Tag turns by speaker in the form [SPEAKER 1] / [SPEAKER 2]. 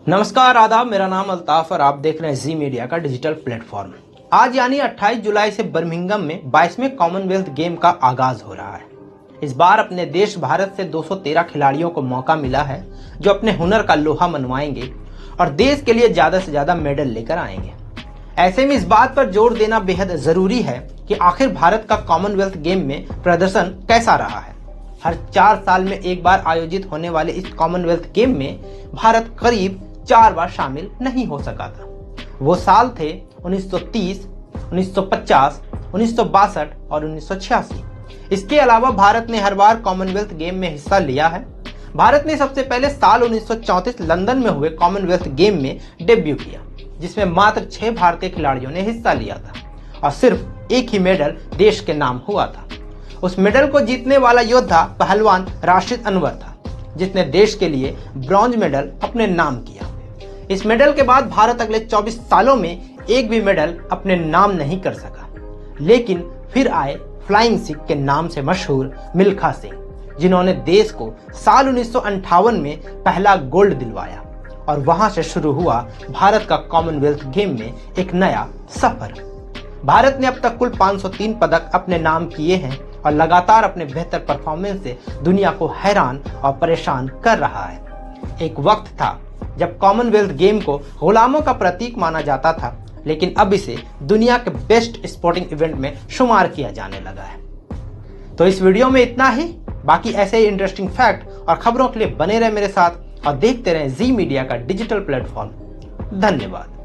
[SPEAKER 1] नमस्कार, आदाब। मेरा नाम अल्ताफ और आप देख रहे हैं जी मीडिया का डिजिटल प्लेटफॉर्म। आज यानी 28 जुलाई से बर्मिंघम में 22वें कॉमनवेल्थ गेम का आगाज हो रहा है। इस बार अपने देश भारत से 213 खिलाड़ियों को मौका मिला है जो अपने हुनर का लोहा मनवाएंगे और देश के लिए ज्यादा से ज्यादा मेडल लेकर आएंगे। ऐसे में इस बात पर जोर देना बेहद जरूरी है कि आखिर भारत का कॉमनवेल्थ गेम में प्रदर्शन कैसा रहा है। हर 4 साल में एक बार आयोजित होने वाले इस कॉमनवेल्थ गेम में भारत करीब 4 बार शामिल नहीं हो सका था। वो साल थे 1930, 1950, 1962 और 1986। इसके अलावा भारत ने हर बार कॉमनवेल्थ गेम में हिस्सा लिया है। भारत ने सबसे पहले साल 1934 लंदन में हुए कॉमनवेल्थ गेम में डेब्यू किया, जिसमें मात्र 6 भारतीय खिलाड़ियों ने हिस्सा लिया था और सिर्फ एक ही मेडल देश के नाम हुआ था। उस मेडल को जीतने वाला योद्धा पहलवान राशिद अनवर था, जिसने देश के लिए ब्रॉन्ज मेडल अपने नाम किया। इस मेडल के बाद भारत अगले 24 सालों में एक भी मेडल अपने नाम नहीं कर सका। लेकिन फिर आए फ्लाइंग सिख के नाम से मशहूर मिल्खा सिंह, जिन्होंने देश को साल 1958 में पहला गोल्ड दिलवाया और वहां से शुरू हुआ भारत का कॉमनवेल्थ गेम में एक नया सफर। भारत ने अब तक कुल 503 पदक अपने नाम किए हैं और लगातार अपने बेहतर परफॉर्मेंस से दुनिया को हैरान और परेशान कर रहा है। एक वक्त था जब कॉमनवेल्थ गेम को गुलामों का प्रतीक माना जाता था, लेकिन अब इसे दुनिया के बेस्ट स्पोर्टिंग इवेंट में शुमार किया जाने लगा है। तो इस वीडियो में इतना ही। बाकी ऐसे ही इंटरेस्टिंग फैक्ट और खबरों के लिए बने रहे मेरे साथ और देखते रहें जी मीडिया का डिजिटल प्लेटफॉर्म। धन्यवाद।